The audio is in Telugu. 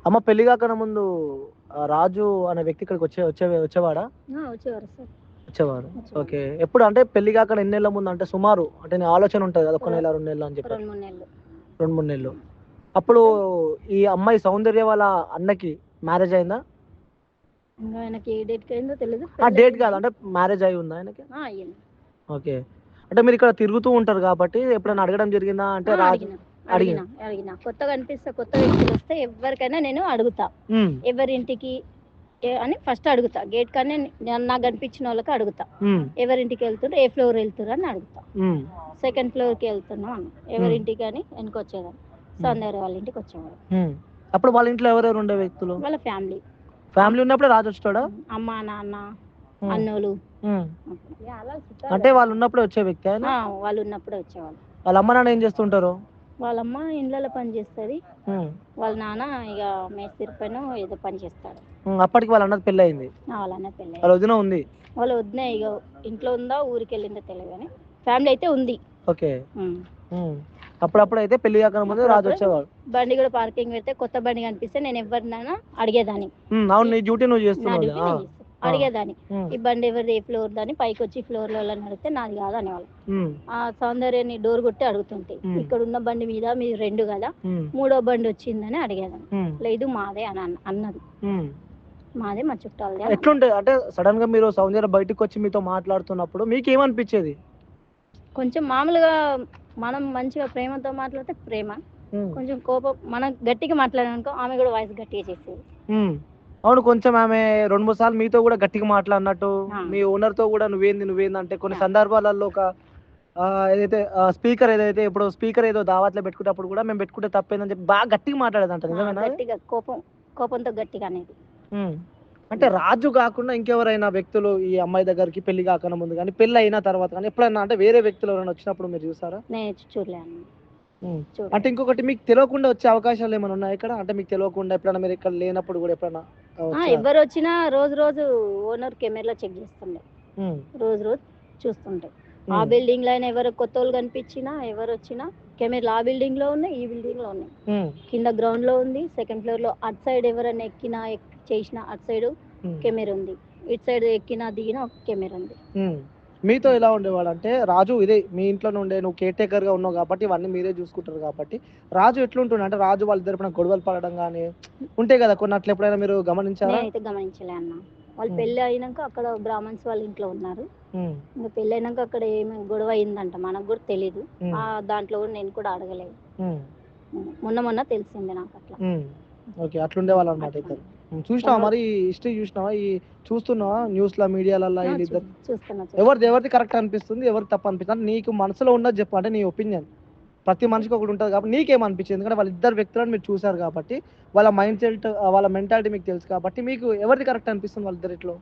అమ్మ పెళ్లి గాకన్నా ముందు రాజు అనే వ్యక్తి ఇక్కడికి వచ్చేవాడా? వచ్చేవారు సార్. వచ్చేవారు. వచ్చేవారు. ఓకే. ఎప్పుడు అంటే పెళ్లి గాకన్నా ఎన్నేళ్ల ముందు అంటే సుమారు అంటే నీ ఆలోచన ఉంటది కదా! ఒక రొ నెల, 2 నెలలు అని చెప్పి. 2, 3 నెలలు. 2, 3 నెలలు. హ్మ్. అప్పుడు అంటే ఈ అమ్మాయి సౌందర్య వాళ్ళ అన్నకి మ్యారేజ్ అయిందా? ఇంగ ఆయనకి ఏ డేట్‌కయిందో తెలీదు. ఆ! డేట్ పెళ్లయింది. కాదు. అంటే మ్యారేజ్ అయి ఉందా ఆయనకి? అయింది. ఓకే. అంటే మీరిక్కడ తిరుగుతూ ఉంటారు కాబట్టి ఎప్పుడైనా అడగడం జరిగిందా? అంటే రాజు అడిగినా. అడిగిన అడిగినా. అడిగినా. కొత్తగా అనిపిస్తే కొత్త వ్యక్తులొస్తే ఎవ్వరికైనా నేను అడుగుతా. హ్మ్. ఎవరింటికి అని ఫస్ట్ అడుగుతా. గేట్ కాడనే నాకు కనిపించినోళ్ళకి అడుగుతా. హ్మ్. ఎవరింటికెళ్తుర్రు? ఏ ఫ్లోర్ ఎళ్తుర్రు అని అడుగుతా. హ్మ్. సెకండ్ ఫ్లోర్‌కి ఎళ్తున్నాం అన్నా. ఎవరింటికని ఎనకొచ్చేదాన్ని. సౌందర్య వాళ్ళ ఇంటికొచ్చేవాడు. హ్మ్. అప్పుడు వాళ్ళ ఇంట్లో ఎవరెవరు ఉండే వ్యక్తులు? వాళ్ళ ఫ్యామిలీ. ఫ్యామిలీ ఉన్నప్పుడే రాజొచ్చేటోడా? అమ్మ, నాన్న, హ్మ్. అన్నోళ్ళు. హ్మ్. అలా అంటే చుట్టాలు. వాళ్ళున్నప్పుడే వచ్చే వ్యక్తా ఆయన? వాళ్ళున్నప్పుడే వచ్చేవాళ్ళు. వాళ్ళ అమ్మ, నాన్న ఏం చేస్తుంటారు? వాళ్ళమ్మ ఇండ్లలో పని చేస్తది. హ్మ్. వాళ్ళ నాన్న ఇగ మేస్త్రి పనో ఏదో పని చేస్తాడు. హ్మ్. అప్పటికి వాళ్ళ అన్నకి పెళ్లయింది. వాళ్ళ అన్న వాళ్ళ పెళ్ళయింది. వదిన ఉంది. వాళ్ళ వదిన ఇగ ఇంట్లో ఉందా, ఊరికెళ్ళిందో తెలీదు గానీ ఫ్యామిలీ అయితే ఉంది. ఓకే. హ్మ్. హ్మ్. అప్పుడప్పుడైతే పెళ్లి గాకన్నా ముందు అప్పుడప్పుడు రాజొచ్చేవాడు. బండి కూడా పార్కింగ్ పెడితే కొత్త బండి కనిపిస్తే నేను ఎవరినైనా అడిగేదాన్ని. హ్మ్. అవును. ఈ నీ డ్యూటీ నువ్వు నా చేస్తున్నావులే. డ్యూటీ ఆ! నేను చేస్తా. ఆ! అడిగేదాన్ని. హ్మ్. ఈ బండి ఎవరిది? ఏ ఫ్లోర్‌దని పైకొచ్చి ఫ్లోర్‌లో వాళ్ళని అడిగితే నాది కాదు అనేవాళ్ళు. హ్మ్. ఆ సౌందర్యని డోర్ కొట్టి అడుగుతుంటే, హ్మ్. ఇక్కడున్న బండి మీద మీది 2 కదా! హ్మ్. మూడో బండి వచ్చిందని అడిగేదాన్ని. హ్మ్. లేదు మాదే అని అన్నది. హ్మ్. మాదే మా చుట్టాలదే అని అన్నది. ఎట్లుంటది? అంటే సడెన్‌గా మీరు సౌందర్య బయటికొచ్చి మీతో మాట్లాడుతున్నప్పుడు మీకేమనిపిచ్చేది? కొంచెం మామూలుగా మనం మంచిగా ప్రేమతో మాట్లాడితే ప్రేమ. హ్మ్. కొంచెం కోపం మనం గట్టిగా మాట్లాడామనుకో ఆమె కూడా వాయిస్ గట్టిగా చేసేది. హ్మ్. అవును. కొంచెం ఆమె 2, 3 సార్లు మీతో గూడా గట్టిగా మాట్లాడినట్టు, ఆ! మీ ఓనర్‌తో గూడా నువ్వేంది అంటే కొన్ని ఆ! సందర్భాలలో ఒక ఏదైతే స్పీకర్ ఏదైతే ఇప్పుడు స్పీకర్ ఏదో దావత్లో పెట్టుకునేటప్పుడు గూడా మేము పెట్టుకుంటే తప్పేందని చెప్పి బాగా గట్టిగా మాట్లాడేదంట. నిజమేనా అది? గట్టిగా కోపంతో గట్టిగా అనేది. హ్మ్. అంటే రాజు గాకుండా ఇంకెవరైనా వ్యక్తులు ఈ అమ్మాయి దగ్గరికి పెళ్లి గాకన్నా ముందు గాని, పెళ్లయిన తర్వాత గాని ఎప్పుడన్నా అంటే వేరే వ్యక్తులు ఎవరైనా వచ్చినప్పుడు మీరు చూసారా? నేను చూడలే అన్న. హ్మ్. అంటే చూడలే. ఇంకొకటి మీకు తెలవకుండా వచ్చే అవకాశాలేమైనా ఉన్నాయా ఇక్కడ? అంటే మీకు తెలవకుండా ఎప్పుడైనా మీరిక్కడ లేనప్పుడు గూడా ఎప్పుడైనా వచ్చారా? ఎవ్వరొచ్చినా రోజు ఓనర్ కెమెరాలో చెక్ చేస్తుండే. హ్మ్. రోజు చూస్తుండే. ఆ హ్మ్. బిల్డింగ్‌లో అయినా ఎవరు కొత్తోళ్ళు కనిపించినా, ఎవరొచ్చినా కెమెరాలు ఆ బిల్డింగ్‌లో ఉన్నాయి, ఈ బిల్డింగ్‌లో ఉన్నాయి. హ్మ్. కింద గ్రౌండ్‌లో ఉంది. సెకండ్ ఫ్లోర్‌లో అటు సైడ్ ఎవరైనా ఎక్కినా, చేసినా అటు సైడు హ్మ్. కెమెరా ఉంది. ఇటు సైడ్ ఎక్కినా, దిగినా ఒక కెమెరా ఉంది. హ్మ్. మీతో ఎలా ఉండేవాడంటే రాజు ఇదే మీ ఇంట్లోనే ఉండే నువ్వు కేర్ టేకర్‌గా ఉన్నావు గాబట్టి ఇవన్నీ మీరే జూసుకుంటారు గాబట్టి, రాజు ఎట్లుంటుండే? అంటే రాజు వాళ్ళిద్దరు ఎప్పుడైనా గొడవలు పడడం గాని ఉంటాయి గదా! కొన్ని అట్లా ఎప్పుడైనా మీరు గమనించారా? నేనైతే గమనించలే అన్న. వాళ్ళు హ్మ్. పెళ్లి అయినంక అక్కడ బ్రాహ్మణ్స్ వాళ్ళ ఇంట్లో ఉన్నారు. హ్మ్. ఇంక పెళ్లయినంక అక్కడ ఏమి గొడవ అయిందంట. మనకు గూడా తెలీదు. హ్మ్. దాంట్లో గూడా నేను కూడా అడగలేదు. హ్మ్. మొన్న తెలిసింది నాకట్లా. హ్మ్. ఓకే. అట్లుండేవాళ్ళనమాట అట్లా. ఇద్దరు. హ్మ్. చూసినావా మొన్న మరి ఈ హిస్టరీ జూసినావా? చూస్తున్నావా న్యూస్‌ల మీడియాలల్ల ఈళ్ళిద్దరు చూస్తున్నా. ఎవరిది కరెక్ట్ అనిపిస్తుంది? ఎవరిది తప్పు అనిపిస్తుంది? అంటే నీకు మనసులో ఉన్నది జెప్పు. అంటే నీ ఒపీనియన్. ప్రతి మనిషికి ఒకటి ఉంటది కాబట్టి నీకేమనిపించింది? ఎందుకంటే వాళ్ళిద్దరు వ్యక్తులను మీరు చూసారు కాబట్టి, వాళ్ళ మైండ్ సెట్ వాళ్ళ మెంటాలిటీ మీకు తెలుసు కాబట్టి మీకు ఎవరిది కరెక్ట్ అనిపిస్తుంది వాళ్ళిద్దరిట్లో?